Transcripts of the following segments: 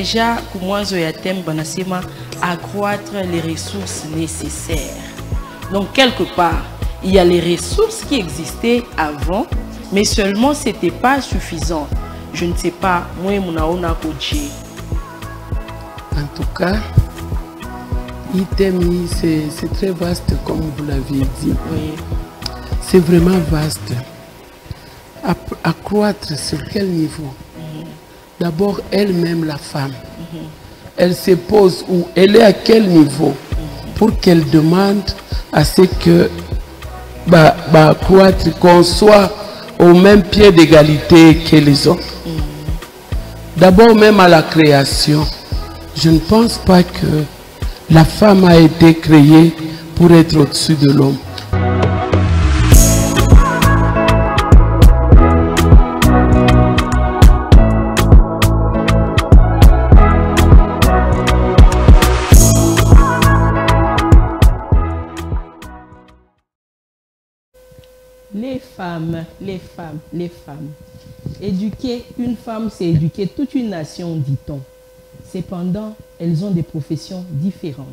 déjà, Kumwazo Yatem Banasema, accroître les ressources nécessaires. Donc, quelque part, il y a les ressources qui existaient avant, mais seulement ce n'était pas suffisant. Je ne sais pas, moi, Mounaona Kodji. En tout cas, Itemi, c'est très vaste, comme vous l'aviez dit. Oui. C'est vraiment vaste. Accroître sur quel niveau? D'abord, elle-même, la femme. Elle se pose où? Elle est à quel niveau? Pour qu'elle demande à ce que, accroître, qu'on soit au même pied d'égalité que les hommes. D'abord, même à la création. Je ne pense pas que la femme a été créée pour être au-dessus de l'homme. Les femmes. Éduquer une femme, c'est éduquer toute une nation, dit-on. Cependant, elles ont des professions différentes.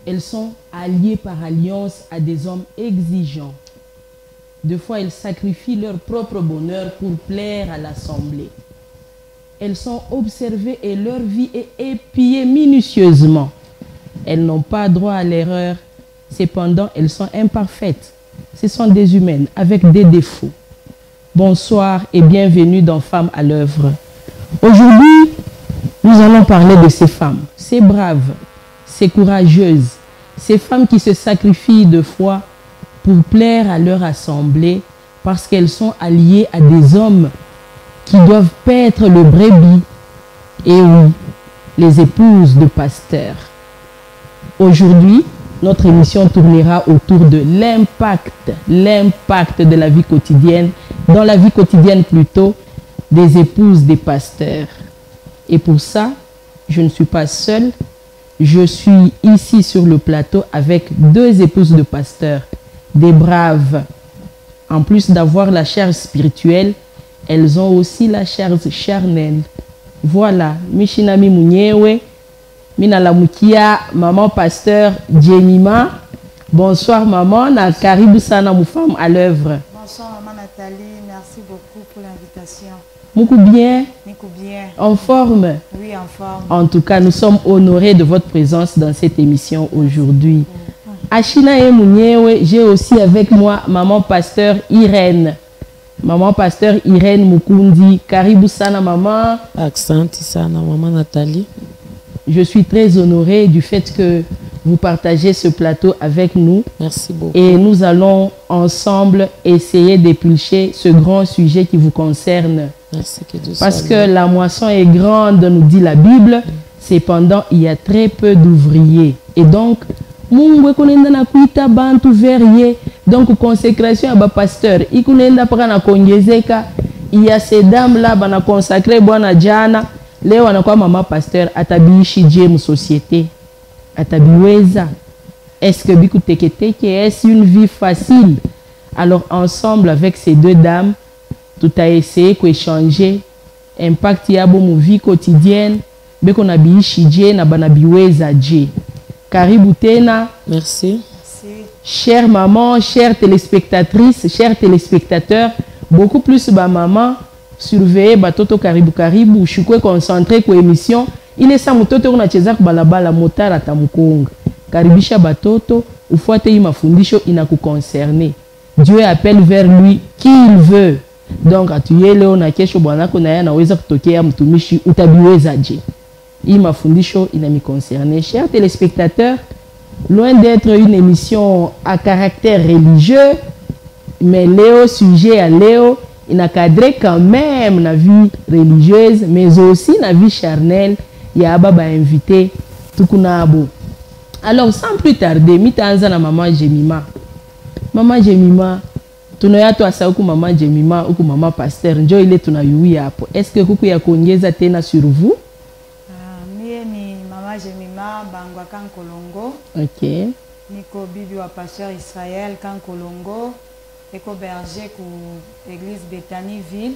Elles sont alliées par alliance à des hommes exigeants. Des fois, elles sacrifient leur propre bonheur pour plaire à l'assemblée. Elles sont observées et leur vie est épiée minutieusement. Elles n'ont pas droit à l'erreur. Cependant, elles sont imparfaites. Ce sont des humaines avec des défauts. Bonsoir et bienvenue dans Femmes à l'œuvre. Aujourd'hui, nous allons parler de ces femmes, ces braves, ces courageuses, ces femmes qui se sacrifient de foi pour plaire à leur assemblée parce qu'elles sont alliées à des hommes qui doivent paître le brebis. Et oui, les épouses de pasteurs. Aujourd'hui, notre émission tournera autour de l'impact de la vie quotidienne, dans la vie quotidienne plutôt, des épouses des pasteurs. Et pour ça, je ne suis pas seule. Je suis ici sur le plateau avec deux épouses de pasteurs, des braves. En plus d'avoir la chair spirituelle, elles ont aussi la chair charnelle. Voilà, Mishinami Munyewe, Minalamukia, maman pasteur Jemima. Bonsoir maman, na karibu sana mu Femme à l'œuvre. Bonsoir maman Nathalie, merci beaucoup pour l'invitation. Moukou bien? Moukou bien. En forme? Oui, en forme. En tout cas, nous sommes honorés de votre présence dans cette émission aujourd'hui. Ashina et Mounyewe, j'ai aussi avec moi maman pasteur Irène. Maman pasteur Irène Mukundi. Karibu sana maman. Accent sana maman Nathalie. Je suis très honorée du fait que vous partagez ce plateau avec nous. Merci beaucoup. Et nous allons ensemble essayer d'éplucher ce grand sujet qui vous concerne. Merci que Dieu Parce soit que là. la moisson est grande, nous dit la Bible. Cependant, il y a très peu d'ouvriers. Et donc, Mungu kunenda na kuita bantu verrier. Donc, consécration à ba pasteur. Ikunenda paka na kongezeka. Il y a ces dames-là, bana consacré bwana jana. Leo anakuwa mama pasteur atabiishi je mu société. Atabiweza. Est-ce que biku teketeke, est-ce une vie facile? Alors, ensemble avec ces deux dames, tout a essayé d'échanger impact yabo mu vie quotidienne. Beko na biishi je na bana biweza je. Karibu tena. Merci. Merci. Chère maman, chère téléspectatrice, chers téléspectateurs, beaucoup plus ba maman, surveiller batoto karibu karibu, shukwe concentré kwa émission. Ile sa mtoto unacheza balabala motara tamukonga. Karibisha batoto, ufuate hii mafundisho inakuconcerner. Dieu appelle vers lui qui il veut. Donc atuye leo na kesho bwanako na yeye anaweza kutokea mtumishi utabiweza je. Hii mafundisho inamiconcerner. Chers téléspectateurs, loin d'être une émission à caractère religieux, mais Léo, sujet à Léo, il a cadré quand même la vie religieuse, mais aussi la vie charnelle. Il y a Baba invité Tukunabo. Alors, sans plus tarder, mitanza na maman Jemima. Maman Jemima, tunoya tu asa huku maman Jemima, huku maman pasteur, njo ile tunayui hapo. Est-ce que huku ya kuongeza tena sur vous? Mie ni mama Jemima Bangwa Kankolongo. Ok. Niko bibi wa pasteur Israël Kankolongo. Eko berger ku église Bethany Ville.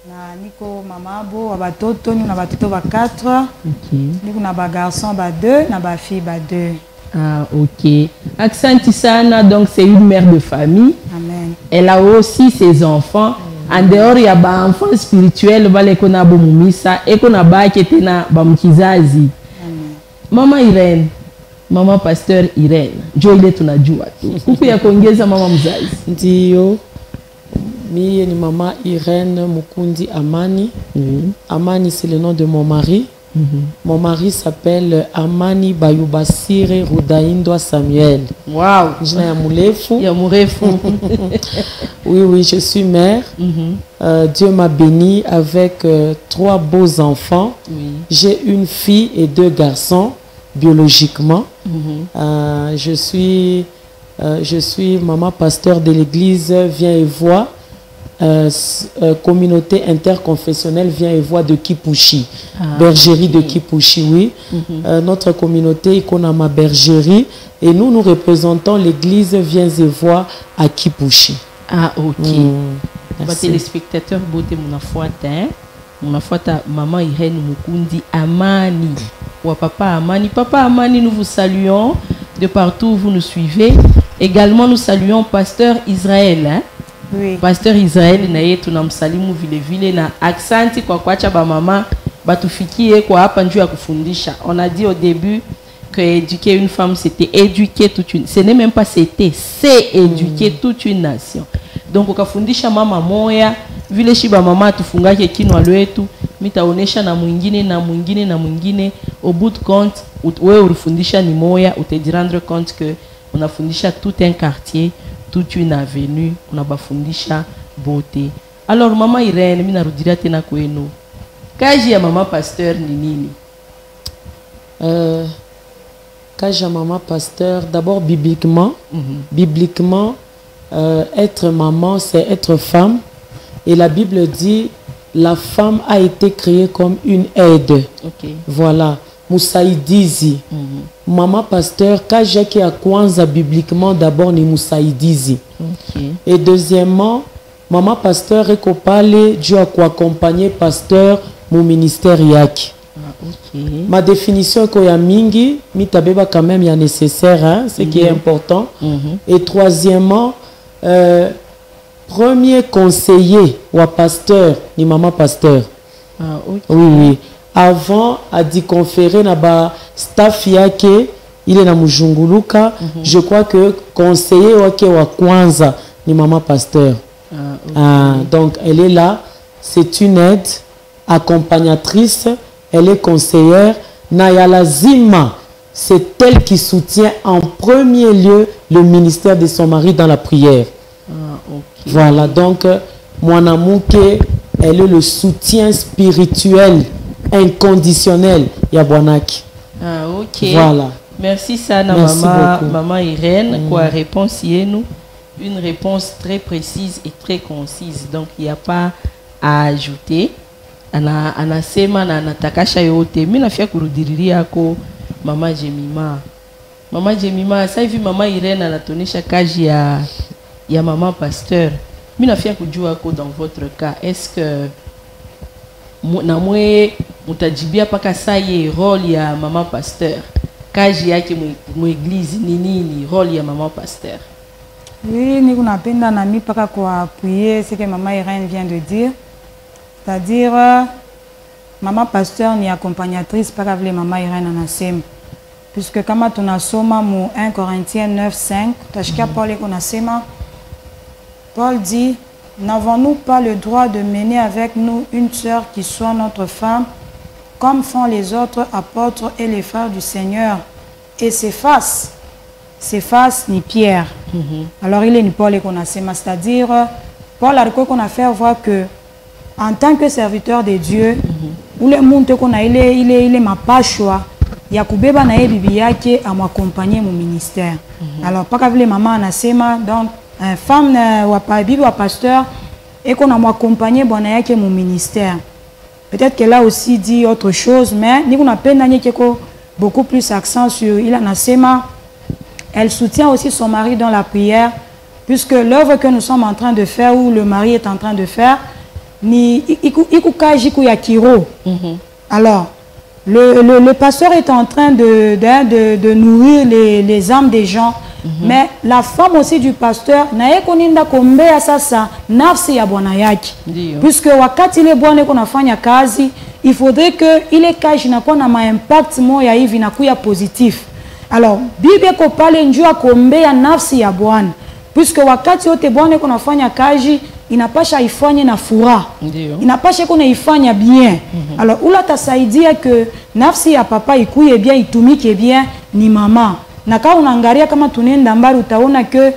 Na niko mama bo wa batoto ni na batoto ba 4. Ok. Niko na ba garçon ba 2 na ba fille ba 2. Ah, ok. Aksanti sana, donc c'est une mère de famille. Amen. Elle a aussi ses enfants. En dehors, il y a des enfants spirituels, qui ont bomumisa et qui ont bamkizazi. Maman Irene, maman pasteur Irene, jo ile tunajua tu. Kuku ya kuongeza mama mzazi. Ndiyo, mie ni mama Irene Mukundi Amani. Amani, c'est le nom de mon mari. Mon mari s'appelle Amani Bayubasire Rudaindwa Samuel. Wow. Jina ya mulefu. Ya murefu. Oui, je suis mère. Dieu m'a béni avec 3 beaux enfants. Oui. J'ai une fille et 2 garçons biologiquement. Je suis maman pasteur de l'église Viens et Vois. Communauté interconfessionnelle Viens et Vois de Kipushi, bergerie de Kipushi, oui. Notre communauté est ma bergerie et nous représentons l'église Viens et Vois à Kipushi. Ah, ok. Merci. Téléspectateurs, beauté, mon afouata, maman Irene Mukundi Amani. Ou papa Amani. Papa Amani, nous vous saluons de partout où vous nous suivez. Également, nous saluons pasteur Israël. Hein? Oui. Pasteur Israël naye tunamsalimu vile vile na aksanti kwa kuacha ba mama batufikie kwa hapa njoo ya kufundisha. On a dit au début que éduquer une femme c'était éduquer toute une, ce n'est même pas c'était, c'est éduquer toute une nation. Donc ukafundisha mama moya vile shiba mama tufungake kinwa lwetu mitaonesha na mwingine na mwingine na mwingine, au bout de compte wewe ulifundisha ni moya, ute rendre compte que unafundisha tout un quartier, toute une avenue, on a bafundisha beauté. Alors maman Irene, mimi narudilia tena kwenu. Kazi ya mama pasteur ni nini? Kazi ya mama pasteur, d'abord bibliquement, être maman c'est être femme, et la Bible dit la femme a été créée comme une aide. Okay. Voilà. Musaidizi. Maman pasteur, kazi yake ya kwanza bibliquement d'abord ni musaidizi. Okay. Et deuxièmement, maman pasteur eko pale Dieu a accompagner pasteur mon ministère yake. Okay. Ma définition eko ya mingi, mitabeba quand même ya nécessaire, hein, ce qui est important. Et troisièmement, premier conseiller ou pasteur ni maman pasteur. Ah, okay. Oui. Avant à dit conférer na ba staff yake ile na mujunguluka, je crois que conseiller wake wa kwanza ni maman pasteur. Okay. Donc elle est là, c'est une aide, accompagnatrice, elle est conseillère. Naya lazima, c'est elle qui soutient en premier lieu le ministère de son mari dans la prière. Okay. Voilà, donc Mwanamouke, elle est le soutien spirituel inconditionnel ya Bwanaki. Ah, ok. Voilà. Merci sana. Merci maman Irene pour la réponse nous. Une réponse très précise et très concise. Donc il n'y a pas à ajouter. Anasema na anatakasha yote. Mimi nafia kurudiriria yako mama Jemima. Mama Jemima, sasa hivi mama Irene anatonesha kazi ya mama pasteur. Mimi nafia kujua ko dans votre cas, est-ce que na mwe mutajibia paka saye role ya mama pasteur, kazi yake mu église ni nini, role ya mama pasteur? Oui, nous napenda na mi paka kwa appuyer ce que maman Irene vient de dire. C'est-à-dire maman pasteur ni accompagnatrice paka vile maman Irene anasema. Puisque kama tunasoma mu 1 Corinthiens 9:5, tashika Paul konasema, Paul dit: n'avons-nous pas le droit de mener avec nous une sœur qui soit notre femme, comme font les autres apôtres et les frères du Seigneur? Et s'efface ni Pierre. Alors il est ni Paul et qu'on a c'est-à-dire Paul a qu'on a fait voir que en tant que serviteur de Dieu, ou le monde qu'on a il est ma pas choix. Yakubeba na bibi yake à m'accompagner mon ministère. Alors pas qu'avec les mamans anasema, donc femme ou pas bibi ou pasteur et qu'on a m'accompagner bon yake mon ministère. Peut-être qu'elle a aussi dit autre chose, mais nous on a peine beaucoup plus accent sur il anasema. Elle soutient aussi son mari dans la prière, puisque l'œuvre que nous sommes en train de faire ou le mari est en train de faire, ni ikukaji ku ya kiro. Alors, le pasteur est en train de nourrir les âmes des gens. Mais la femme aussi du pasteur, nae koninda kombea sasa nafsi ya bwana yake. Puisque wakati ile bwana iko nafanya kazi, il faudrait que ile kazi inakuwa na impact moya hivi inakuwa positif. Alors, Bible ko pale njua kombea nafsi ya bwana. Puisque wakati yote bwana iko nafanya kazi, inapasha ifanye na furaha. Inapasha iko naifanya bien. Alors, ula tasaidia que nafsi ya papa ikuye bien, itumike bien ni mama. Na quand on angalia kama tunaenda mbali utaona que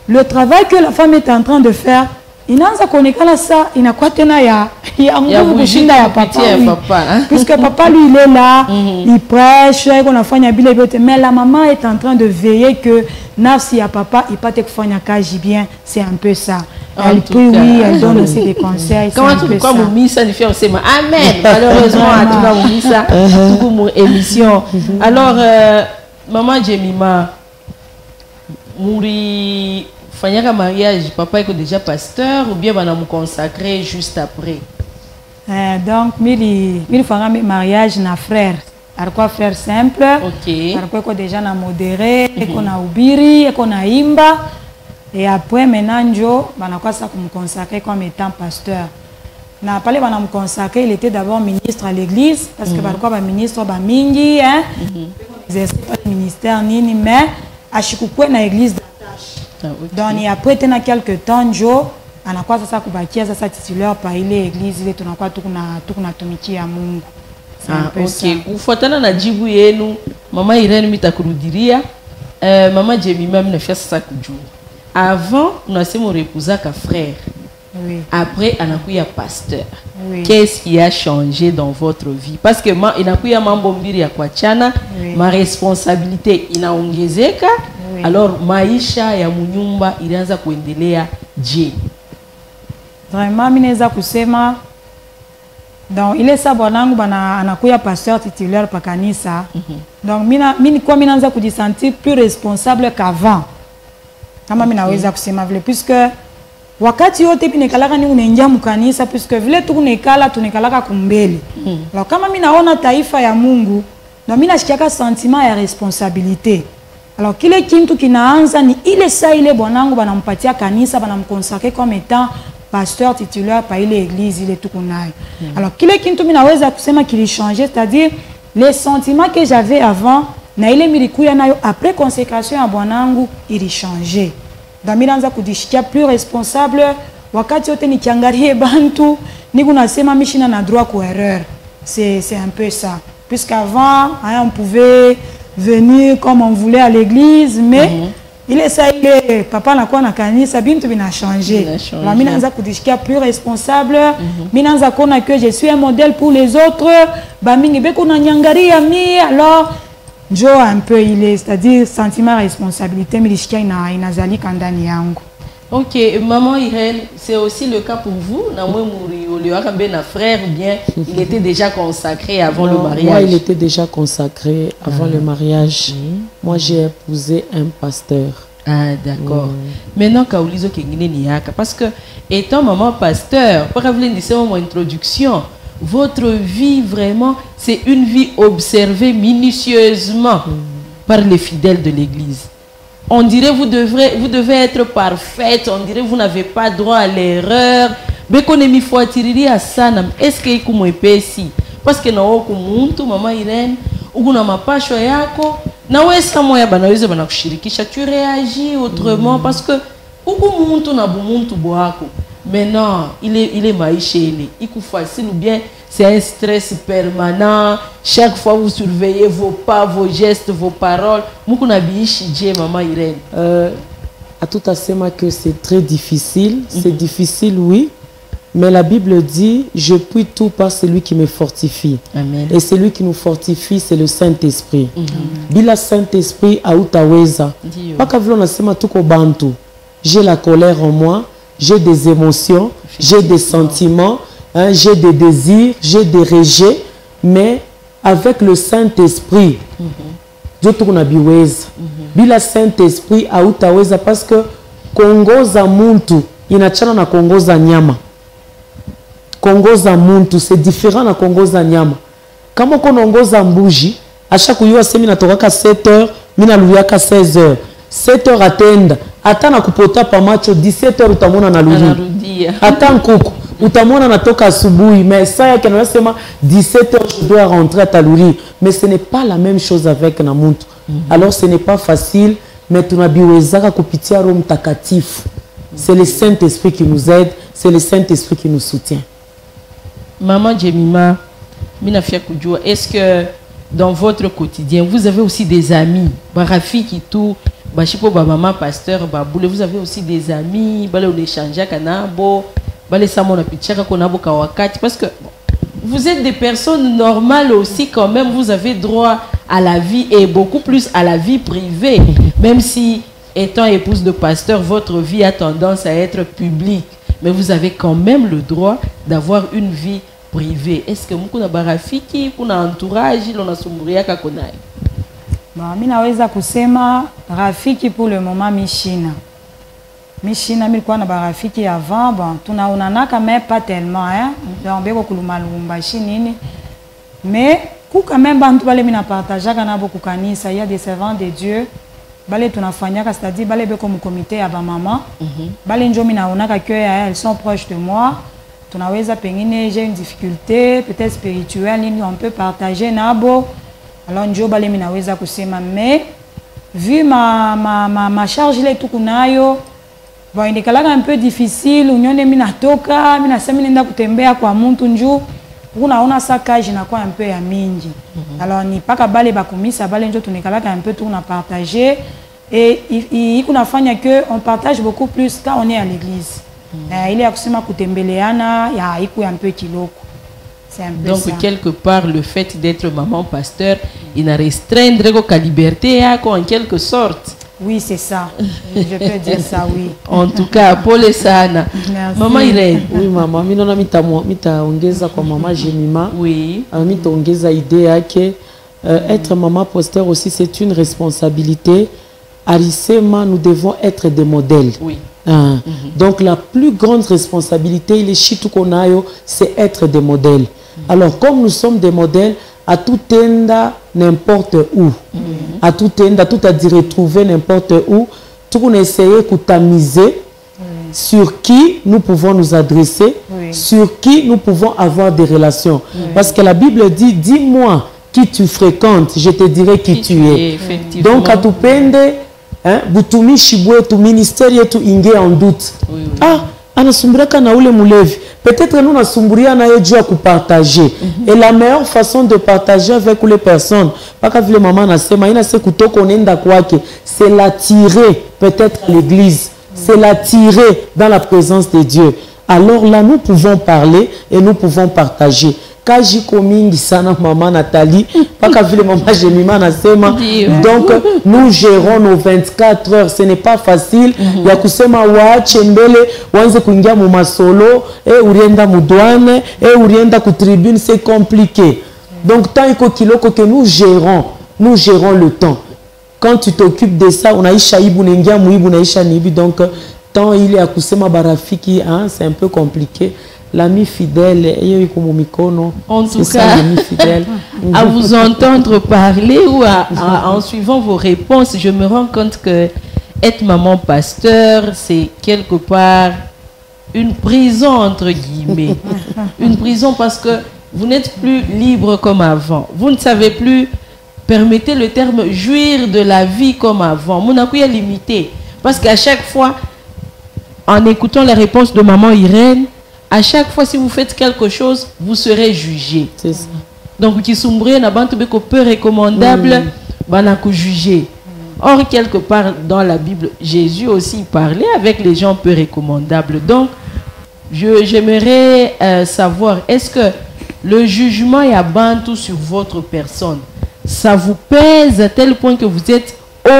le travail que la femme est en train de faire inaanza kuonekana ça inakuwa tena ya nguvu kushinda ya papa, puisque papa lui il est là, il prêche, on afanya bile biote, mais la maman est en train de veiller que nafsi ya papa ipate kufanya kazi bien. C'est un peu ça. Elle prie, oui, elle donne aussi des conseils. Comment tu peux Moumissa nous fait on sait amen. Malheureusement à tout le Moumissa tout mon émission. Alors Maman Jemima, Mouri fanyaka mariage, papa est déjà pasteur ou bien va nous consacrer juste après? Donc, mili fanga mariage na frère. Alikuwa frère simple. Ok. Alikuwa déjà na modéré, eko na ubiri, eko na imba. Et après maintenant njo banakuwa sa kumconsacrer comme étant pasteur. Na pale bana mconsacrer, il était d'abord ministre à l'église parce que balikuwa ba ministre ba mingi hein. Exercer pas le ministère nini mais ashikukwe na église d'attache. Donc après tena quelques temps njo anakuwa sasa kubakia sasa titulaire pa ile église ile tunakuwa tukuna tumikia Mungu. Ok, ufuatana na jibu yenu mama Irene mitakurudiria mama Jemima mnafia sasa kujua. Avant unasema repousa ka frère. Oui. Après anakuya pasteur. Oui. Qu'est-ce qui a changé dans votre vie? Parce que inakuya mambo mbili ya kuachana, ma responsabilité inaongezeka. Oui. Alors maisha ya munyumba ilianza kuendelea je? Vraiment mimi naweza kusema donc ile sa bwanangu bana anakuya pasteur titulaire pa kanisa. Donc mimi naanza kujisentir plus responsable qu'avant. Kama mimi naweza kusema vile puisque wakati yote binekalaka ni unaingia mkanisa puisque vile tunekalaka kumbele. Alors kama mimi naona taifa ya Mungu na mimi nashikiaka sentiment ya responsabilité. Alors kile kintu kinaanza ni ile saa ile bwanangu banampatia kanisa banamconsacrer comme étant pasteur titulaire pa ile église ile tukunayo. Alors kile kintu mimi naweza kusema kilichanger, c'est-à-dire les sentiments que j'avais avant na ile milikuya nayo après consécration ya bwanangu ili changer. Damiranza kudishikia plus responsable wakati yote nikiangalie bantu niko nasema mishina na droit kwa erreur. C'est un peu ça. Puisqu'avant on pouvait venir comme on voulait à l'église mais il est ça il est papa na kwa na kanisa bintu bina changer. La minanza kudishikia plus responsable, minanza kona que je suis un modèle pour les autres, ba mingi beko na nyangaria mi alors jo un peu il est, c'est-à-dire sentiment responsabilité milishikia inazali kandani yangu. Ok, maman Irène, c'est aussi le cas pour vous. Na frère, bien, il était déjà consacré avant le mariage. Moi, il était déjà consacré avant le mariage. Moi, j'ai épousé un pasteur. Ah, d'accord. Maintenant, Kaulizo Kengine Niaka, parce que étant maman pasteur, pour revenir de mon introduction, votre vie vraiment, c'est une vie observée minutieusement par les fidèles de l'Église. On dirait vous devez être parfaite, on dirait vous n'avez pas droit à l'erreur. Bekonemi fuatiriri asana, est-ce que iko mwepesi? Parce que na wako muntu mama Irene, ukuna mapasho yako, na wewe kama ya banaweza banakushirikisha, tu réagis autrement parce que uko muntu na bumuntu bwako. Maintenant, il est maïché, il est facile ou bien c'est un stress permanent. Chaque fois vous surveillez vos pas, vos gestes, vos paroles. Mukuna biishi je maman Irene. À tout à fait que c'est très difficile. C'est difficile, oui. Mais la Bible dit, je puis tout par celui qui me fortifie. Amen. Et celui qui nous fortifie, c'est le Saint-Esprit. Bila Saint-Esprit, autaweza. Paka vile unasema tuko bantu. J'ai la colère en moi. J'ai des émotions, j'ai des sentiments, hein, j'ai des désirs, j'ai des rejets, mais avec le Saint-Esprit, Dieu tourne biweza. Bila Saint-Esprit hautaweza parce que kongoza muntu inachana na kongoza nyama. kongoza muntu c'est différent na kongoza nyama. Kama konongoza mbuji à chaque jour c'est mina tokaka 7h mina luyaka 16h 7h atenda ata na kupota pa macho 17h utamona na luri ata nkuku utamona natoka asubuhi mais ça yake nasema 17h je dois rentrer à Taluri mais ce n'est pas la même chose avec na muntu. Alors ce n'est pas facile mais tunabiwezaka kupitia Roho Mtakatifu. C'est le Saint-Esprit qui nous aide, c'est le Saint-Esprit qui nous soutient. Maman Jemima, est-ce que dans votre quotidien, vous avez aussi des amis, Barafi qui tout, Bachipo maman pasteur Baboule, vous avez aussi des amis, Balé on échange kanabo, Balé samona pichaka konabo kawakati, parce que vous êtes des personnes normales aussi quand même, vous avez droit à la vie et beaucoup plus à la vie privée, même si étant épouse de pasteur, votre vie a tendance à être publique, mais vous avez quand même le droit d'avoir une vie privée. Est-ce que vous avez barafiki, vous avez entourage, vous avez sumburia kakonai? Mimi naweza kusema rafiki pour le moment Mishina. Mishina milikuwa na barafiki avant, bon tunaonanaka mais pas tellement hein. Ndio kulumalumbashi nini. Mais quand même bantu bale mina partageaka na boku kanisa, il y a des servants de Dieu. Bale tunafanyaka c'est-à-dire bale beko mu comité ya ba maman. Bale njo mina onaka que elles sont proches de moi. Tunaweza pengine j'ai une difficulté peut-être spirituelle nini on peut partager nabo. Alors njo bale minaweza kusema mais vu ma charge ile tukunayo bon indekalaka un peu difficile unyone minatoka minasema nenda kutembea kwa muntu nju unaona sakage na kwa un peu ya mingi. Alors ni paka bale bakumisa bale njo tunekalaka un peu tout na partager et il kunafanya que on partage beaucoup plus quand on est à l'église. Il y a kusema kutembeleana ya iku un peu kiloko. Donc ça. Quelque part le fait d'être maman pasteur il n'a restreindre qu'à liberté en quelque sorte. Oui c'est ça, je peux dire ça oui. En tout cas Paul et Sana. Maman Irène. Oui maman, minona mita ongeza kwa maman Jemima. Oui. Mita ongeza idée yake être maman pasteur aussi c'est une responsabilité. Arisema nous devons être des modèles. Oui. Donc la plus grande responsabilité, il est chitou konayo, c'est être des modèles. Alors comme nous sommes des modèles, à tout tenda n'importe où, à tout tenda, tout à dire retrouver n'importe où, tout on essayer de tamiser sur qui nous pouvons nous adresser, sur qui nous pouvons avoir des relations. Parce que la Bible dit, dis-moi qui tu fréquentes, je te dirai qui tu es. Donc à tout pende, butumishi bwetu ministère yetu inge en doute. Ah, anasumburaka na ule mulevi. Peut-être nous nasumburia na yetu à partager. Et la meilleure façon de partager avec les personnes, pas que vile maman nasema ina se kutoko nenda kwake, c'est l'attirer peut-être à l'église, c'est l'attirer dans la présence de Dieu. Alors là nous pouvons parler et nous pouvons partager. Kaji komingi sana maman Nathalie, pas qu'à vile maman Jemima nasema. Donc nous gérons nos 24 heures, ce n'est pas facile. Ya kusema waache mbele wanze kuingia mu masolo urienda mu douane urienda ku tribune, c'est compliqué. Donc tant kiloko que nous gérons le temps. Quand tu t'occupes de ça, on a isha ibu nengia mu ibu na isha nibi, donc tant il est à kusema barafiki hein, c'est un peu compliqué. L'ami fidèle, en tout cas, à vous entendre parler ou en suivant vos réponses, je me rends compte que être maman pasteur, c'est quelque part une prison entre guillemets. Une prison parce que vous n'êtes plus libre comme avant. Vous ne savez plus, permettez le terme, jouir de la vie comme avant. Mon accueil est limité. Parce qu'à chaque fois, en écoutant les réponses de maman Irène, à chaque fois, si vous faites quelque chose, vous serez jugé. C'est ça. Donc, qui s'ouvre n'a pas peu recommandable, banako jugé. Or, quelque part dans la Bible, Jésus aussi parlait avec les gens peu recommandables. Donc, j'aimerais savoir, est-ce que le jugement est bantou sur votre personne, ça vous pèse à tel point que vous êtes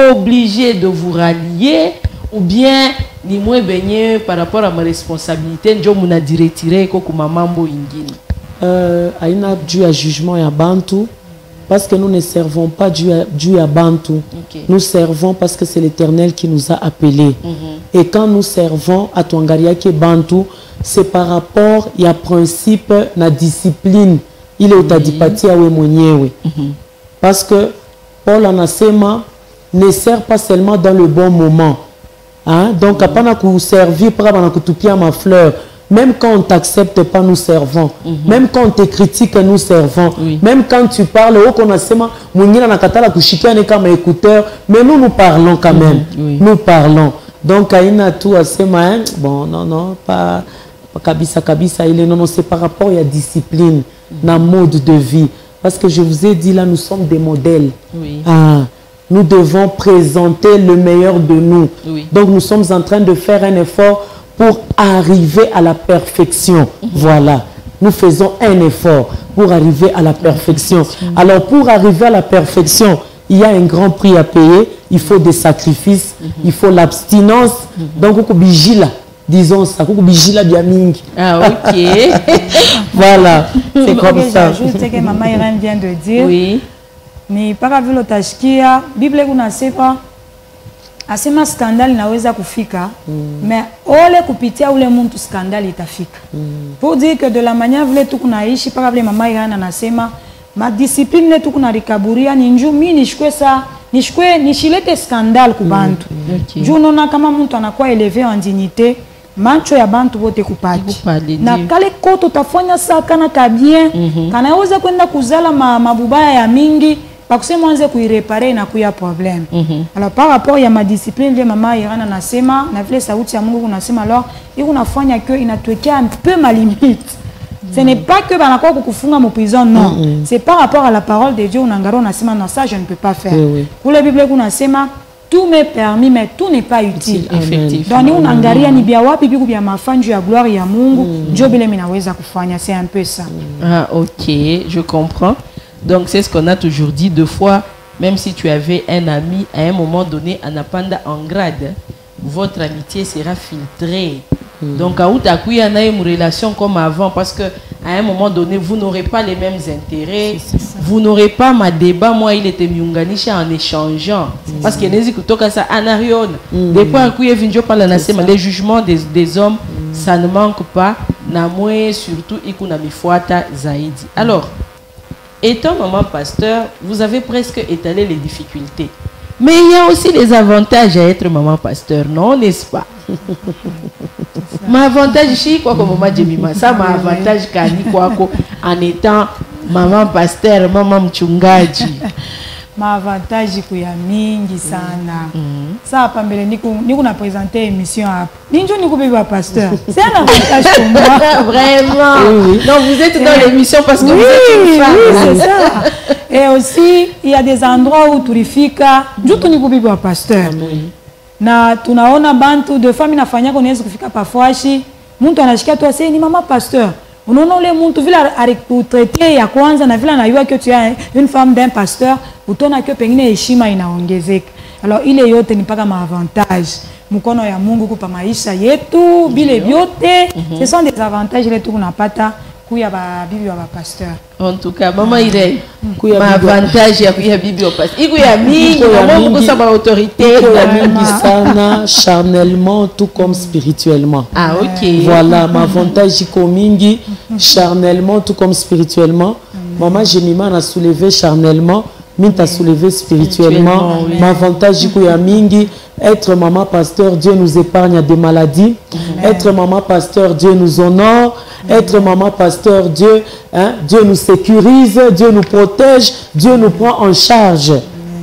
obligé de vous rallier, ou bien ni moins baigné par rapport à ma responsabilité, je m'en dit retirer comme mamambo ingini. Aina Dieu à jugement et à bantu parce que nous ne servons pas Dieu à bantu. Nous servons parce que c'est l'Éternel qui nous a appelés. Et quand nous servons à Tuangaria qui bantu, c'est par rapport il y a principe na discipline ile utadipatia we mwenyewe. Parce que Paul anasema ne sert pas seulement dans le bon moment. Hein? Donc apana kuservir para bana kutupia ma fleur. Même quand on t'accepte pas, nous servons. Même quand on te critique, nous servons. Même quand tu parles, mais nous parlons quand même. Nous parlons. Donc, Aïna tout à ce moment, bon, non, pas kabisa, non, c'est par rapport à la discipline, dans le mode de vie. Parce que je vous ai dit, là, nous sommes des modèles. Nous devons présenter le meilleur de nous. Donc, nous sommes en train de faire un effort pour arriver à la perfection. Voilà. Nous faisons un effort pour arriver à la perfection. Alors, pour arriver à la perfection, il y a un grand prix à payer. Il faut des sacrifices. Il faut l'abstinence. Donc, disons ça. Ah, ok. Voilà. C'est comme ça. Juste ce que maman Irène vient de dire. Oui. Mais par vile utasikia Biblia kunasema asema skandali naweza kufika mais ole kupitia ule mtu skandali itafika. Pour dire que de la manière vile tu kunaishi par vile mama Irana anasema ma discipline tu kunarikaburia ni njoo mimi nishilete skandali kubantu. Njoo nona kama mtu anakuwa élevé en dignité macho ya bantu wote kupati na kale koto tafanya sakana kabien kanaweza kwenda kuzala mabubaya ya mingi pakusema anze kuirepare na kuya problème. Alors par rapport à ma discipline vile mama Irana nasema na vile sauti ya Mungu kunasema alors iko nafanya que inatuwekea un peu ma limite. Ce n'est pas que banakuwa kukufunga en prison, non. C'est par rapport à la parole de Dieu unangaro nasema non, ça je ne peux pas faire. Pour la Bible kunasema tout m'est permis mais tout n'est pas utile. Effectivement. Donc unangaria ni bia wapi biku bia mafanjo ya gloire ya Mungu ndio bile minaweza kufanya, c'est un peu ça. Ah, ok, je comprends. Donc c'est ce qu'on a toujours dit, deux fois, même si tu avais un ami, à un moment donné, à Napanda en grade, votre amitié sera filtrée. Donc à Outakou, il y en a une relation comme avant, parce que à un moment donné, vous n'aurez pas les mêmes intérêts, vous n'aurez pas ma débat, moi il était miunganisha en échangeant. Parce que les écouteurs ça anarion. Des fois à Kouye Vinjo parle les jugements des hommes, ça ne manque pas. Namwe surtout ikuna mifuata zaidi. Alors, étant maman pasteur, vous avez presque étalé les difficultés. Mais il y a aussi des avantages à être maman pasteur, non, n'est-ce pas? Ma avantage ici, quoi, comme maman Jemima, ça ma avantage quoi, en étant maman pasteur, maman mchungaji. Ma avantage kuya mingi sana. Ça hapa mbele niku na présenter émission hapa. Ninjo niku bébé pasteur. C'est un avantage pour moi. Vraiment. Non, vous êtes dans l'émission parce que vous êtes une femme. Oui, c'est ça. Et aussi, il y a des endroits où tulifika, njutu niku bébé pasteur. Na tunaona bantu de famille nafanya konezi kufika pafuashi, mtu anashikia tu ase ni mama pasteur. Unaona ule mtu vile alikutraiter ya kwanza na vile anajua que tu es une femme d'un pasteur, utaona que pengine heshima inaongezeka. Alors ile yote ni paka maavantage. Mkono ya Mungu kupa maisha yetu bile vyote, ce sont des avantages les tu unapata kuya ba bibi wa pasteur. En tout cas, maman Irène, ma avantage ya kuya bibi wa pasteur. Iku ya mingi, maman beaucoup sa ba autorité. mingi sana charnellement tout comme spirituellement. Ah ok. Voilà, ma avantage iko mingi charnellement tout comme spirituellement. Maman Jemima a soulevé charnellement, Min t'a soulevé spirituellement. Ma avantage iko ya mingi. Être maman pasteur, Dieu nous épargne des maladies. Être maman pasteur, Dieu nous honore. Être maman pasteur, Dieu nous sécurise, Dieu nous protège, Dieu nous prend en charge.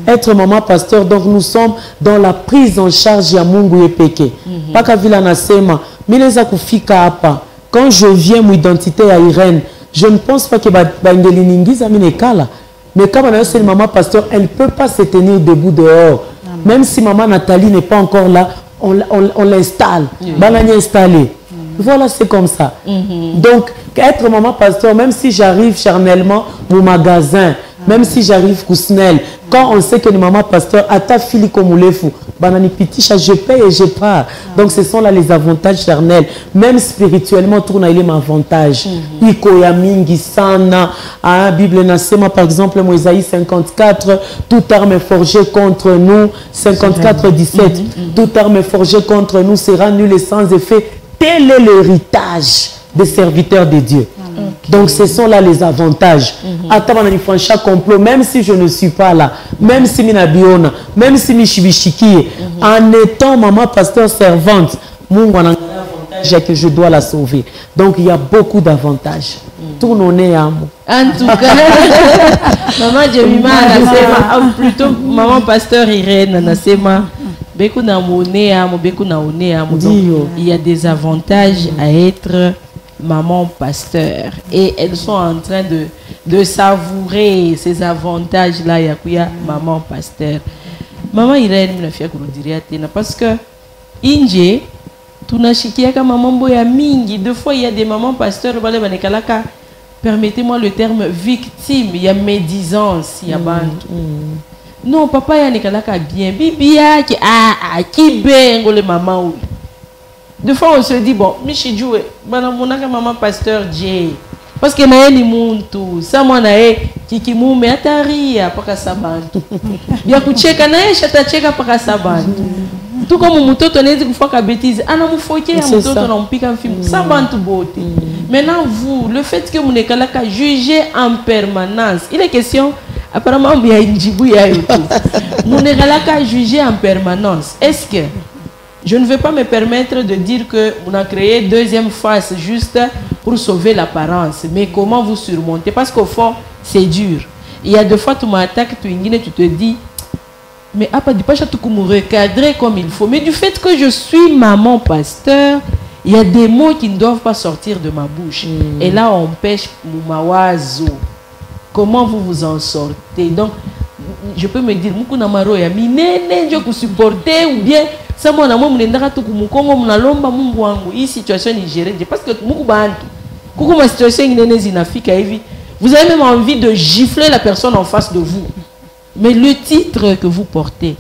Être maman pasteur, donc nous sommes dans la prise en charge ya Mungu yepeke. Paka vila nasema, mileza kufika hapa. Quand je viens mon identité à Irène, je ne pense pas que bangeli ningiza minekala. Mais comme on a une maman pasteur, elle ne peut pas se tenir debout dehors. Même si maman Nathalie n'est pas encore là, on l'installe. Banani installé. Voilà, c'est comme ça. Donc, être maman pasteur, même si j'arrive charnellement au magasin, même si j'arrive Kousnel, quand on sait que les maman pasteur, à ta fille comme fou, banani piticha, je paye et je pars. Donc, ce sont là les avantages charnels. Même spirituellement, tout a un avantage. Iko ya mingi sana. Ah, Bible nasema, par exemple, Moïsaïe 54, toute arme forgée contre nous, 54, 17, toute arme forgée contre nous sera nulle et sans effet. tel est l'héritage des serviteurs de Dieu. Donc ce sont là les avantages. Attends, on a franchement complot, même si je ne suis pas là, même si mina biona, même si michibishiki, en étant maman pasteur servante, mon avantage que je dois la sauver. Donc il y a beaucoup d'avantages. Tournez à moi. En tout cas, maman Jemima Nasema, plutôt maman pasteur Irène Nasema, beku na mone amo, beku na one amo. Il y a des avantages à être maman pasteur et elles sont en train de savourer ces avantages là. Yakuya maman pasteur, maman Irène me fait dire parce que inje tunashikiaka maman boya mingi. Deux fois il y a des mamans pasteurs bale banekalaka, permettez-moi le terme, victime, il y a médisance, il y a bantu. Non, papa ya nekalaka bien bibi yake qui bengo le maman. Des fois on se dit bon, michi joué, bana monaka maman pasteur J. Parce que na ni muntu, sama na kikimume ataria paka sabantu. Bia kucheka na chata cheka paka sabantu. Tout comme mutoto nezi kufaka bêtise, ana mufoke ya mutoto na mpika film, sabantu bote. Maintenant vous, le fait que vous n'êtes pas jugé en permanence, il est question apparemment il y a une jibouya et tout. Vous n'êtes pas jugé en permanence. Est-ce que je ne vais pas me permettre de dire que on a créé deuxième face juste pour sauver l'apparence, mais comment vous surmontez? Parce qu'au fond, c'est dur. Il y a deux fois tu m'attaques, tu te dis, mais après du pas tu me recadrer comme il faut. Mais du fait que je suis maman pasteur, il y a des mots qui ne doivent pas sortir de ma bouche. Et là, on pêche Moumawazo. Comment vous vous en sortez? Donc, je peux me dire, Mukuna Maro ya minene, je peux supporter ou bien ça mon amour m'endara tout kumukongo m'nalomba Mungu wangu. Hii situation est gérée parce que Muku bantu. Kuku ma situation inene zinafika hivi. Vous avez même envie de gifler la personne en face de vous. Mais le titre que vous portez,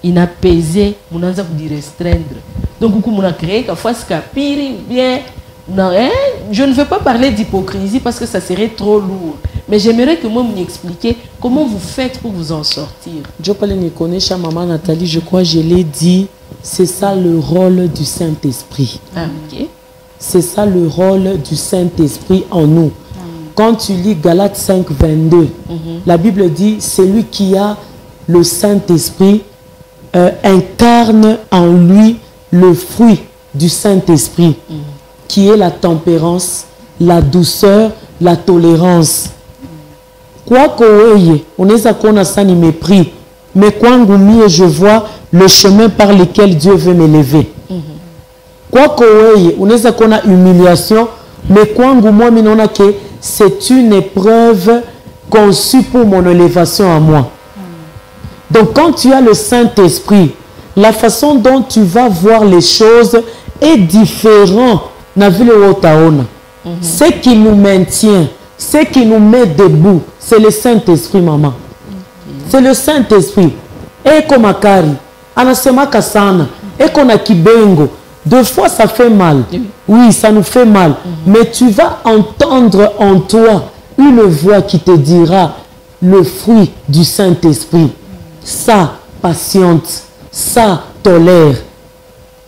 il a pesé, vous n'avez pas de restreindre. Donc, vous avez créé qu'à fois capiri, bien. Non, hein? Je ne veux pas parler d'hypocrisie parce que ça serait trop lourd. Mais j'aimerais que moi m'expliquiez comment vous faites pour vous en sortir. Je parle de connaître maman Nathalie, je crois que je l'ai dit, c'est ça le rôle du Saint-Esprit. Ah, ok. C'est ça le rôle du Saint-Esprit en nous. Quand tu lis Galates 5, 22, la Bible dit, celui qui a le Saint-Esprit incarne en lui le fruit du Saint-Esprit, qui est la tempérance, la douceur, la tolérance. Quoi qu'on on est à qu'on a ça ni mépris, mais quand je vois le chemin par lequel Dieu veut m'élever. Quoi qu'on on est à qu'on a humiliation, mais quand moi minona que c'est une épreuve conçue pour mon élévation à moi. Donc quand tu as le Saint-Esprit, la façon dont tu vas voir les choses est différente. Ce qui nous maintient, ce qui nous met debout, c'est le Saint-Esprit, maman. C'est le Saint-Esprit. Et comme Akari, anasema kasana, et qu'on a kibengo. Deux fois ça fait mal. Oui, ça nous fait mal. Mais tu vas entendre en toi une voix qui te dira le fruit du Saint-Esprit. Ça patiente, ça tolère.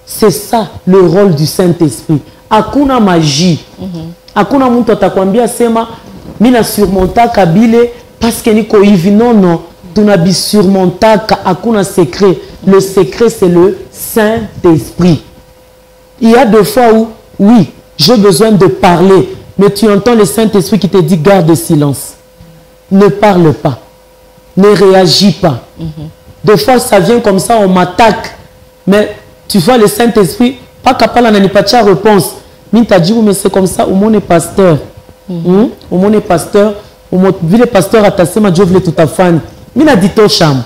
C'est ça le rôle du Saint-Esprit. Hakuna magie. Hakuna mtu atakwambia sema mina surmontaka bile parce que niko hivi. Non, non. Tunabi surmontaka, hakuna secret. Le secret c'est le Saint-Esprit. Il y a des fois où, oui, j'ai besoin de parler, mais tu entends le Saint-Esprit qui te dit garde silence. Ne parle pas. Ne réagis pas. Des fois, ça vient comme ça, on m'attaque. Mais tu vois, le Saint-Esprit, pas capable d'en pas de réponse. Mais tu as dit, mais c'est comme ça, au monde est pasteur. Au monde est pasteur. Au monde, vu le pasteur à ta semaine, Dieu voulait tout à fait. Mais il a dit au cham.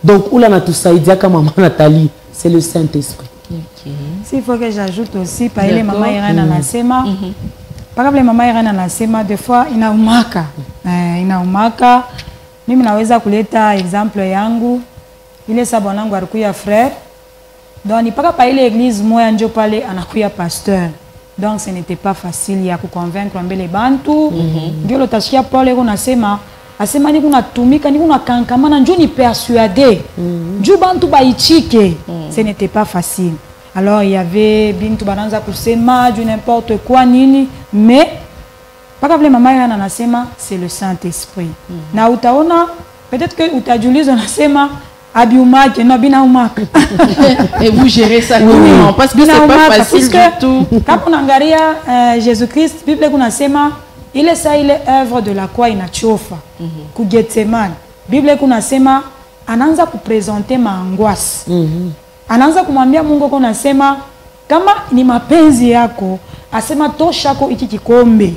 Donc, où là, tout ça, il dit à maman Nathalie, c'est le Saint-Esprit. S'il faut que j'ajoute aussi, par les mamans Irène Anasema, par exemple, les mamans Irène Anasema, des fois, inaumaka. Inaumaka. Mimi naweza kuleta exemple yangu. Ile sabonangu alikuya frère. Donc, ni pas par l'église, moi, njo pale anakuya pasteur. Donc, ce n'était pas facile ya convaincre les bantu. Ndio lotashia Paul eko nasema, asema ni kuna tumika, ni kuna kankamana, njo ni persuader. Njo bantu baichike. Ce n'était pas facile. Alors il y avait bintu bananza kusema du n'importe quoi nini, mais pas que maman Irene anasema c'est le Saint-Esprit. Na utaona peut-être que utajuliza anasema abiumake na bina umaka. Et vous gérez ça comment? Parce que c'est pas facile du tout. Quand on angalia Jésus-Christ, Bible kunasema ile saa ile œuvre de la croix inachofa ku Gethsemane. Bible kunasema anaanza kupresenter maangwasi. Anaanza kumwambia Mungu kunasema kama ni mapenzi yako, asema toshako iki kikombe.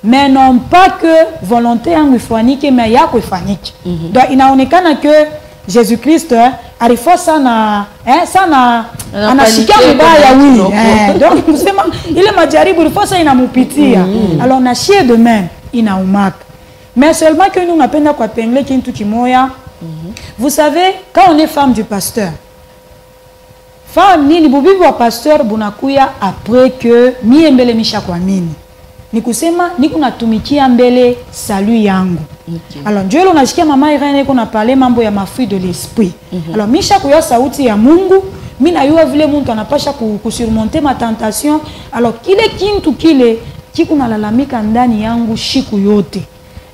Mais non pas que volonté yangu ifanyike, mais yako ifanyike. Donc inaonekana que Jésus-Christ alifua sana sana anashikia mbaya oui. Donc kusema ile majaribu ilifua sana inamupitia. Alors na shie de même inaumaka. Mais seulement que nous napenda kwa pengle kintu kimoya. Vous savez, quand on est femme du pasteur, femme ni bubibi wa pasteur bunakuya après que miembele misha kwa mini. Ni kusema niko natumikia mbele salut yangu. Alors Dieu unasikia mama Irene kuna parler mambo ya mafui de l'esprit. Alors misha kuya sauti ya Mungu, mimi na yua vile Mungu anapasha kusurmonter ma tentation. Alors kile kintu kile kiko nalalamika ndani yangu shiku yote.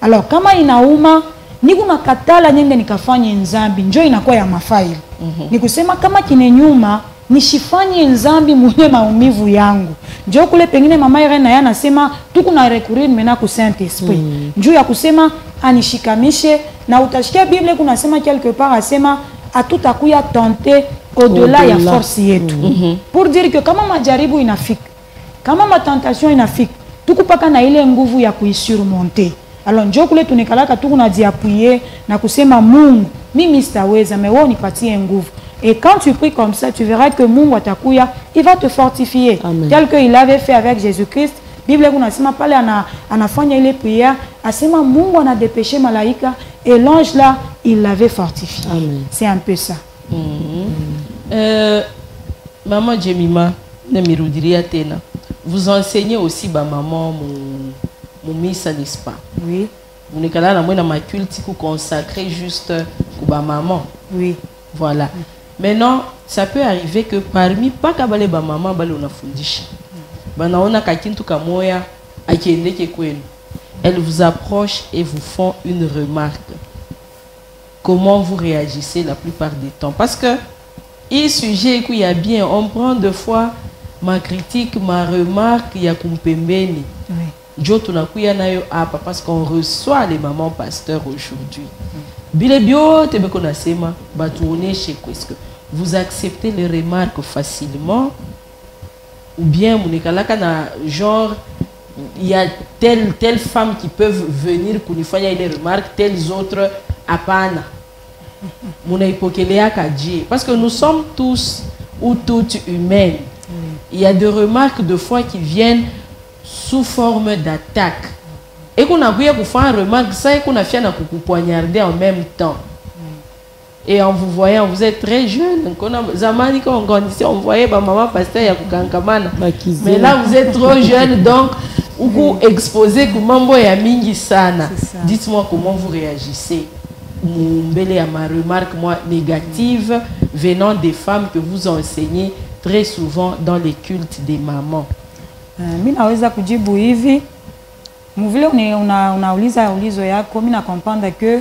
Alors kama inauma niko nakatala nyenge nikafanye nzambi, njoo inakuwa ya mafaili. Ni kusema kama kine nyuma nishifanye nzambi mwenye maumivu yangu. Njoo kule pengine mama Irene na yana sema tuko na recourir mena ku Saint-Esprit. Njoo ya kusema anishikamishe na utashikia Bible kunasema quelque part asema atutakuya tenter au-delà ya force yetu. Pour dire que kama majaribu inafika, kama matentation inafika, tukupaka na ile nguvu ya kuisurmonter. Alors njoo kule tunekalaka tuko na diappuyer na kusema Mungu, mimi sitaweza, mais wewe nipatie nguvu. Et quand tu pries comme ça, tu verras que Mungu atakuya, il va te fortifier. Amen. Tel qu'il avait fait avec Jésus-Christ. Bible kunasema pale anafanya ile prière, asema Mungu ana dépêché malaika et l'ange là, il l'avait fortifié. C'est un peu ça. Maman Jemima, nemirudiria tena. Vous enseignez aussi ba maman mon missa, n'est-ce pas? Oui. Vous n'êtes là na ma culte consacré juste pour ba maman. Oui. Voilà. Maintenant, ça peut arriver que parmi pas kabale ba maman bale unafundisha. Banaona kakintu kamoya akiende ke kwenu. Elles vous approchent et vous font une remarque. Comment vous réagissez la plupart du temps? Parce que il sujet qu'il y a bien, on prend deux fois ma critique, ma remarque, il y a kumpembeni. Jo tunakuya nayo hapa parce qu'on reçoit les mamans pasteurs aujourd'hui. Bilebio tebeko nasema batuone chez quoi? Vous acceptez les remarques facilement ou bien munekalaka na genre il y a telle femme qui peuvent venir kunifanya les remarques, telles autres apana. Munaipokelea kaji parce que nous sommes tous ou toutes humaines. Il y a des remarques de fois qui viennent sous forme d'attaque. Et qu'on a voulu faire une remarque, ça et qu'on a fait un poignarder en même temps. Et en vous voyant, vous êtes très jeune. Zamani quand on grandissait, on voyait maman pasteur ya kukankamana. Mais là vous êtes trop jeune, donc vous exposez comment ya mingi sana. Dites-moi comment vous réagissez. Mbele à ma remarque moi négative venant des femmes que vous enseignez très souvent dans les cultes des mamans. Mimi naweza kujibu hivi. Mvile unauliza ulizo yako, mimi na comprendre que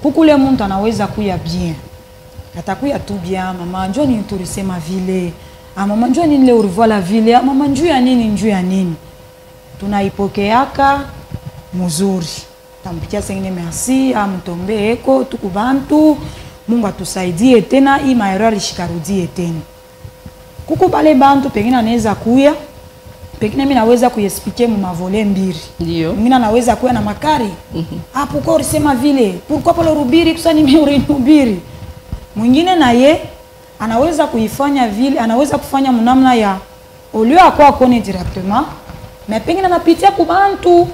kukule mtu anaweza kuya bien. Atakuya tu bien, mama njoo ni tulisema vile. Mama njoo ni leo ulivola vile. Mama njoo ya nini? Tunaipokeaka mzuri. Tampikia sengine merci, mtombe eko tukubantu. Mungu atusaidie tena hii maerori ishikarudie tena. Kuku pale bantu pengine anaweza kuya. Pengine mimi naweza kuexpliquer mu mavole mbili. Ndio. Mimi naweza kuwa na makari. Hapo kwa ulisema vile. Pourquoi pale rubiri kusani mimi urihubiri. Mwingine na ye anaweza kuifanya vile, anaweza kufanya mnamna ya olio akwa kone directement. Mais pengine anapitia kwa bantu.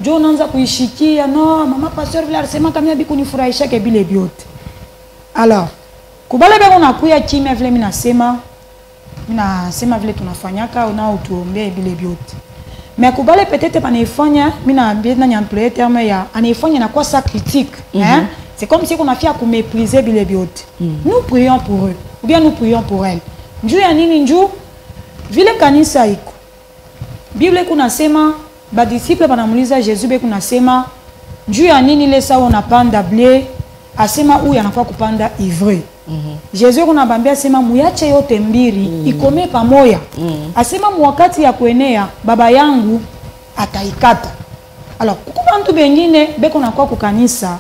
Jo unaanza kuishikia, no mama pastor vile alisema kama biku nifurahisha ke bile biote. Alors, kubale bego nakuya kimya vile mimi nasema vile tunafanyaka unao tuombee bile biote. Mais kubale peut-être panaifanya mimi naambia na employer terme ya anaifanya na kwa sa critique, hein? C'est comme si on a fait à mépriser bile biote. Nous prions pour eux ou bien nous prions pour elles. Njuu ya nini? Njuu vile kanisa iko. Biblia kunasema badisiple banamuliza Yesu be kunasema njuu ya nini ile sawa unapanda blé, asema huyu anafaa kupanda ivre. Yesu kunabambia asema muyache yote mbili ikome pamoja. Asema mwakati ya kuenea baba yangu ataikata. Alors kuko bantu bengine beko na kwa kukanisa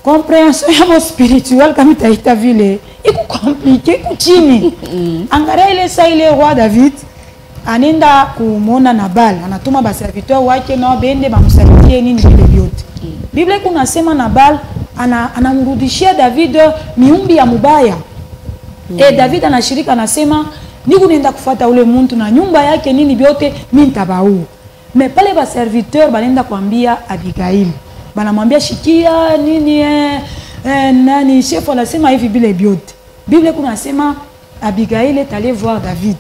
compréhension ya spirituel kama itaita vile iko compliqué kuchini. Angalia ile sa ile roi David anenda kumona Nabal, anatuma baserviteur wake na bende bamsaidie nini vile vyote. Biblia kunasema Nabal anamrudishia David miumbi ya mubaya. David anashirika anasema niku nenda kufuata ule muntu na nyumba yake nini vyote mimi nitabau. Mais pale baserviteur banenda kuambia Abigail. Banamwambia shikia nini nani chef anasema hivi bile vyote. Biblia kunasema Abigail est allée voir David.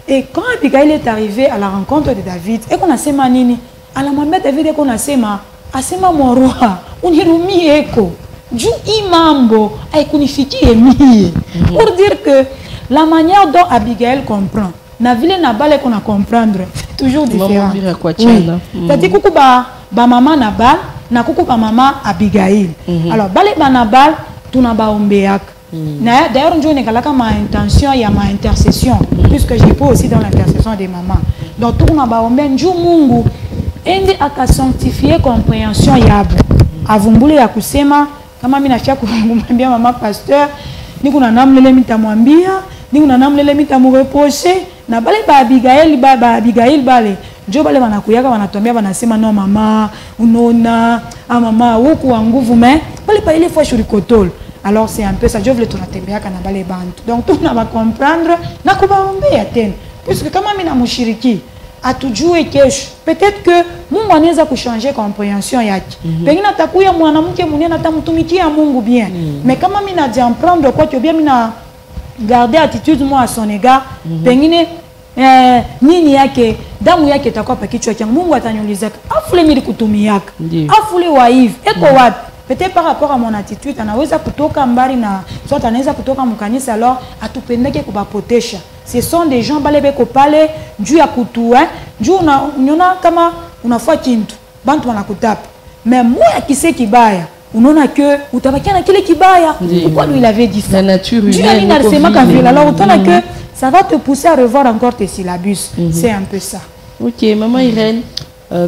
Et quand Abigail est arrivée à la rencontre de David, et qu'on a sema nini, anamwambia David et qu'on a sema, asema mon roi, unirumi eko, juu imambo, aikunifikie mie. Pour dire que la manière dont Abigail comprend, na vile Nabal qu'on a comprendre, toujours différent. C'est-à-dire kuku ba maman Nabal, na kuku ba maman Abigail. Alors bale ba Nabal, tuna ba ombeak. D'ailleurs, je n'ai pas ma intention, il y a ma intercession, puisque j'ai pas aussi dans l'intercession des mamans. Donc, tout le monde a dit, Mungu, ende aka sanctifier compréhension yabu. Avumbule ya kusema, kama mimi nafia kumwambia mama pasteur, niko na namlele mitamwambia, niko na namlele mitamureprocher, na bale ba Abigail bale, njo bale wanakuyaka wanatuambia wanasema non mama, unona, mama, woku wa nguvu mais bale pa ile fois shurikotol. Alors c'est un peu ça, je voulais tout natembea kana bale bantu. Donc tout na va comprendre na kubaombea tena. Puisque kama mimi na mushiriki atujue kesho, peut-être que Mungu anaweza kuchanger compréhension yake. Pengine atakuya mwanamke mwenye atamtumikia Mungu bien. Mais kama mimi na dire prendre quoi que bien mimi na garder attitude moi à son égard, pengine nini yake damu yake itakuwa pa kichwa changu. Mungu ataniuliza afule mimi kutumiaka. Afule waive eko wapi? Peut-être par rapport à mon attitude, anaweza kutoka mbali na soit anaweza kutoka mkanisa alors atupendeke kubapotesha. Ce sont des gens balebe ko pale juu ya kutu juu unaona kama unafua kintu bantu wanakutapa. Mais moi kise kibaya unaona que utabakia na kile kibaya pourquoi lui il avait dit ça. La nature humaine. Dieu anasema ka vile alors utaona que ça va te pousser à revoir encore tes syllabus. C'est un peu ça. OK, maman Irène.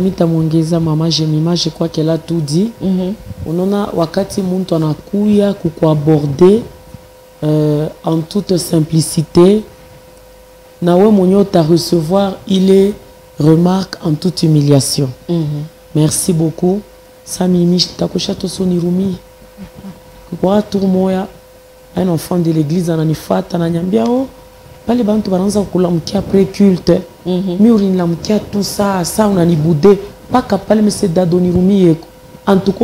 Mitamwongeza mama Jemima, je crois qu'elle a tout dit. Unaona wakati mtu anakuya kukuaborder en toute simplicité, na we mwenyewe ta recevoir ile remarque en toute humiliation. Merci beaucoup. Samimi takosha tosonirumi. Kwa tour moya un enfant de l'église ananifata ananiambia oh pale bantu banaanza kukulamkia après culte. Mi ulinlamkia tout ça ça unanibude paka pale mese dado nirumi yeko. En tout cas,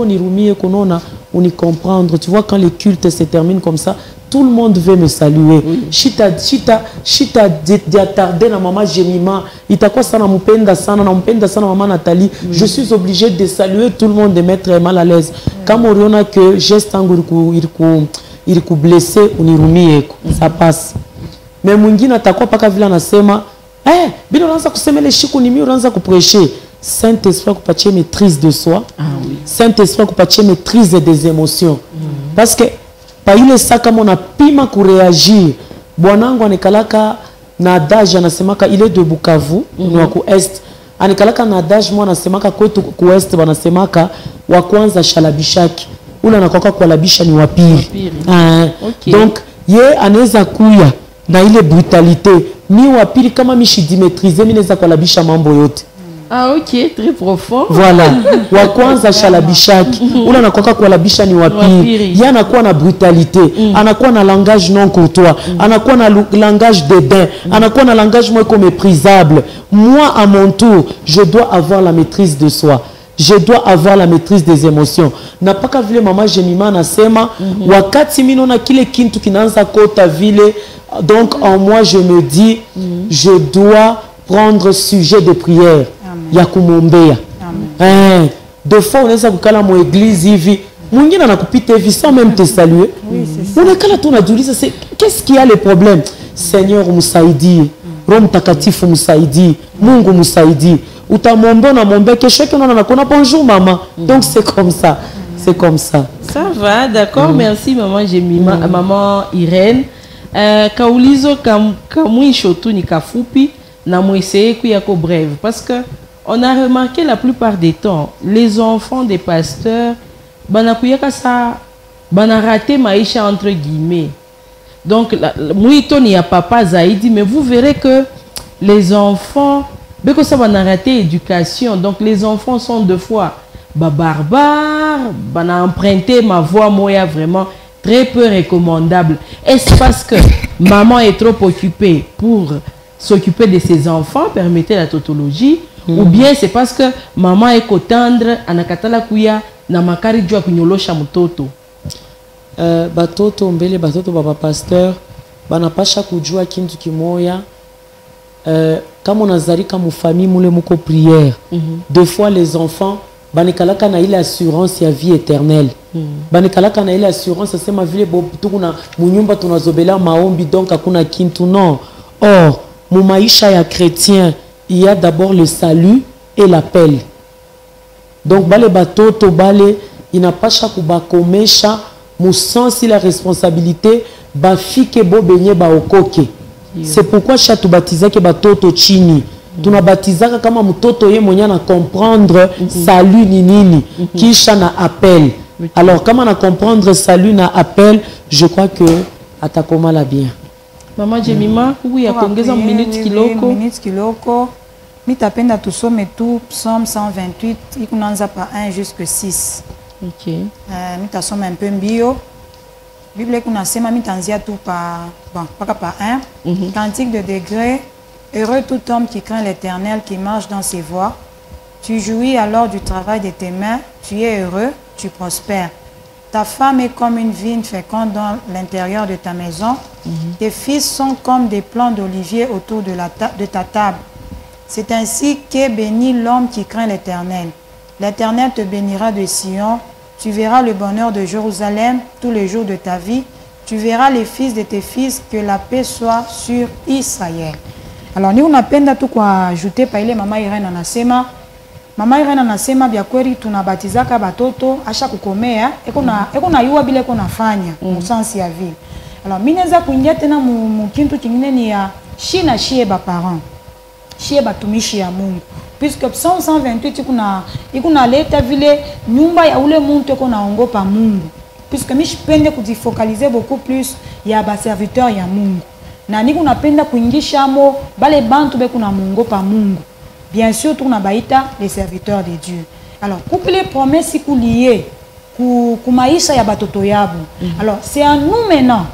on y comprendre. Tu vois, quand le culte se termine comme ça, tout le monde veut me saluer. Chita diatardé na maman Jemima. Itakuwa sana mpenda sana maman Nathalie. Je suis obligé de saluer tout le monde, de mettre mal à l'aise. Quand on a que geste il ku blessé, on y rumie, ça passe. Mais mwingine atakuwa paka vile anasema, bino unaanza kusema ile shiku ni mimi unaanza kuprêcher. Saint-Esprit kupatie maîtrise de soi. Saint-Esprit kupatie maîtrise des émotions. Parce que pa ile ça kama on a pima kureagir. Bwanangu anikalaka na adage anasemaka ile de Bukavu, ni wa ku est. Anikalaka na adage moi anasemaka kwetu ku est banasemaka wa kwanza shalabishaki. Ule anakoka kwa labisha ni wa pili. Donc ye anaweza kuya na ile brutalité. Mi wa pili kama mishi maîtriser mi naweza kwa labisha mambo yote. Ah ok, très profond. Voilà. Wa kwanza shalabishaki. Ula nakoka kwa labisha ni wapiri. Ya anakuwa na brutalité. Anakuwa na langage non courtois. Anakuwa na langage dédain. Anakuwa na langage moins méprisable. Moi, à mon tour, je dois avoir la maîtrise de soi. Je dois avoir la maîtrise des émotions. Na paka vile mama Jemima nasema wakati mimi naona kile kintu kinaanza kota vile, donc en moi je me dis je dois prendre sujet de prière. Ya kumwombea. Deux fois unaweza kukala mu église hivi, mwingine anakupita hivi sans même te saluer. Unakala tu unajiuliza qu'est-ce qu'il y a le problème? Seigneur msaidie, Roho Mtakatifu msaidie, Mungu msaidie. Utamwomba na mwombe kesho yake unaona nakona bonjour maman. Donc c'est comme ça. C'est comme ça. Ça va, d'accord. Merci maman Jemima, maman Irène. Kaulizo kamwisho tu ni kafupi na mweseye kuyako brève parce que on a remarqué la plupart des temps les enfants des pasteurs banakuyaka ça bana raté maisha entre guillemets. Donc mwito ni ya papa zaidi, mais vous verrez que les enfants beko ça bana raté éducation. Donc les enfants sont deux fois barbares, bana emprunté ma voix moya vraiment très peu recommandable. Est-ce parce que maman est trop occupée pour s'occuper de ses enfants, permettez la tautologie, ou bien c'est parce que maman est tendre, anakatala kuya na makari jua kunyolosha mtoto? Batoto mbele batoto baba pasteur banapasha kujua kintu kimoya. Kama unazalika mu famille mule muko prière, deux fois les enfants banikalaka na ile assurance ya vie éternelle. Banikalaka na ile assurance asema vile tukuna munyumba tunazobela maombi donc hakuna kintu. Non. Or mu maisha ya chrétien il y a d'abord le salut et l'appel. Donc bale batoto bale inapasha kubakomesha mu sens la responsabilité bafike bo benye ba okoke. C'est pourquoi chatu batizake batoto chini. Tunabatizaka kama mtoto ye mwenye na comprendre salut ni nini, kisha na appel. Alors kama na comprendre salut na appel, je crois que atakomala bien. Maman Jemima, kuku ya kuongeza minute kiloko. Minute kiloko. Mitapenda tusome tout Psaume 128, ikunanza par 1 jusqu'à 6. OK. Mitasoma un peu mbio. Bible kunasema mitanzia tout par bon, pas par 1. Cantique de degré. Heureux tout homme qui craint l'Éternel, qui marche dans ses voies. Tu jouis alors du travail de tes mains, tu es heureux, tu prospères. Ta femme est comme une vigne féconde dans l'intérieur de ta maison. Tes fils sont comme des plants d'olivier autour de ta table. C'est ainsi qu'est béni l'homme qui craint l'Éternel. L'Éternel te bénira de Sion. Tu verras le bonheur de Jérusalem tous les jours de ta vie. Tu verras les fils de tes fils, que la paix soit sur Israël. Alors ni unapenda tu kwa ajouter pa ile mama Irene anasema. Mama Irene anasema bya kweli tunabatizaka batoto asha kukomea eko na yua bila eko nafanya musansi ya vile. Alors mimi naweza kuingia tena mu kintu kingine ni ya shina shie ba parents. Shie batumishi ya Mungu. Puisque Psaume 128 ikuna leta vile nyumba ya ule muntu eko naongopa Mungu. Puisque mimi sipende kujifocaliser beaucoup plus ya ba serviteur ya Mungu. Na niku napenda kuingisha mo bale bantu beku na mungopa Mungu. Bien sûr tunabaita les serviteurs de Dieu. Alors couple les promesses ku lié ku maisha ya batoto yabo. Alors c'est à nous maintenant.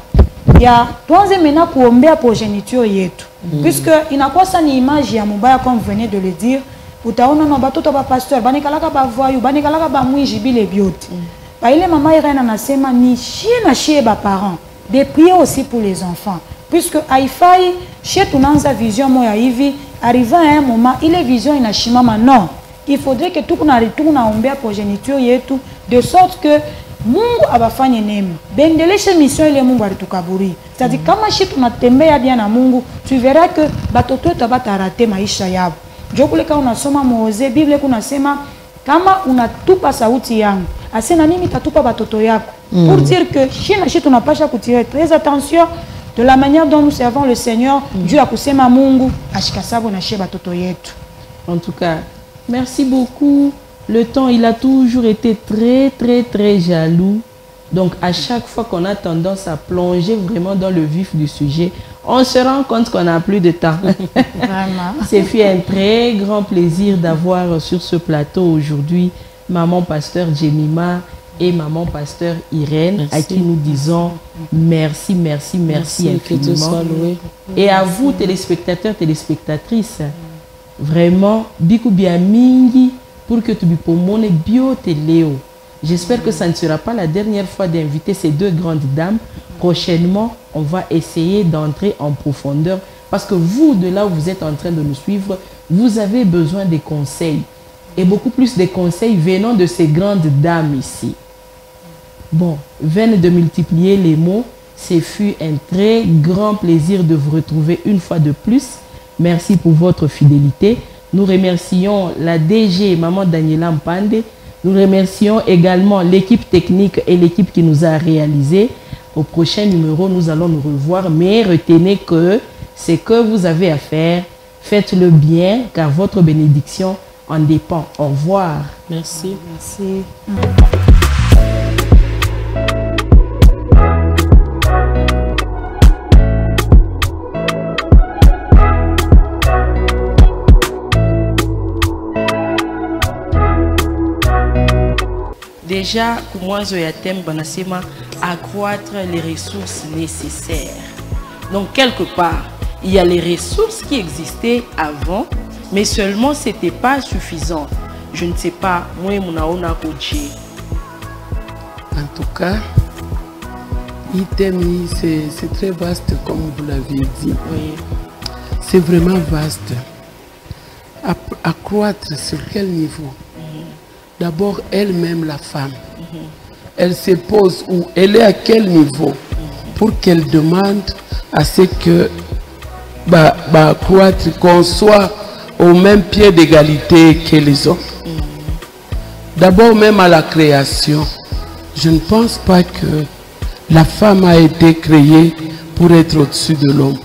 Ya tuanze maintenant kuombea progéniture yetu. Puisque inakuwa sa ni image ya mubaya comme vous venez de le dire. Utaona no batoto ba pasteur banikalaka ba voyou banikalaka ba mwiji bile biote. Ba ile mama Irene anasema ni chie ba parents de prier aussi pour les enfants. Puisque haifai chez tunanza vision moya hivi arriva à un moment ile vision inashimama. Non, il faudrait que tunaombea progéniture yetu de sorte que Mungu abafanye nemi bendeleshe mission ile Mungu alitukaburi. C'est-à-dire kama shi tunatembea bien na Mungu, tu verras que batoto wetu batarate maisha yabo. Ndio kule kama unasoma Moze Bible kunasema kama unatupa sauti yangu asena mimi tatupa batoto yako. Pour dire que shi tunapasha kutirer très attention de la manière dont nous servons le Seigneur. Dieu a kusema Mungu ashikasabo na sheba toto yetu. En tout cas, merci beaucoup. Le temps, il a toujours été très jaloux. Donc, à chaque fois qu'on a tendance à plonger vraiment dans le vif du sujet, on se rend compte qu'on n'a plus de temps. C'est fait un très grand plaisir d'avoir sur ce plateau aujourd'hui maman pasteur Jemima et maman pasteur Irène, à qui nous disons merci infiniment. Et à vous, téléspectateurs, téléspectatrices, vraiment, biku bien mingi pour que tu pomone bio téléo. J'espère que ça ne sera pas la dernière fois d'inviter ces deux grandes dames. Prochainement, on va essayer d'entrer en profondeur parce que vous, de là où vous êtes en train de nous suivre, vous avez besoin des conseils. Et beaucoup plus de conseils venant de ces grandes dames ici. Bon, viennent de multiplier les mots Ce fut un très grand plaisir de vous retrouver une fois de plus. Merci pour votre fidélité. Nous remercions la DG, Maman Daniela Mpande. Nous remercions également l'équipe technique et l'équipe qui nous a réalisé. Au prochain numéro, nous allons nous revoir. Mais retenez que ce que vous avez à faire, faites-le bien, car votre bénédiction en dépend. Au revoir. Merci. Merci. Déjà, pour moi, Zoyatem Banasema, accroître les ressources nécessaires. Donc, quelque part, il y a les ressources qui existaient avant, mais seulement ce n'était pas suffisant. Je ne sais pas, moi, Mounaona Kodje. En tout cas, ITEMI, c'est très vaste, comme vous l'aviez dit. Oui. C'est vraiment vaste. Accroître sur quel niveau? D'abord, elle-même, la femme. Elle se pose où? Elle est à quel niveau? Pour qu'elle demande à ce que accroître, qu'on soit au même pied d'égalité que les hommes. D'abord, même à la création, je ne pense pas que la femme a été créée pour être au-dessus de l'homme.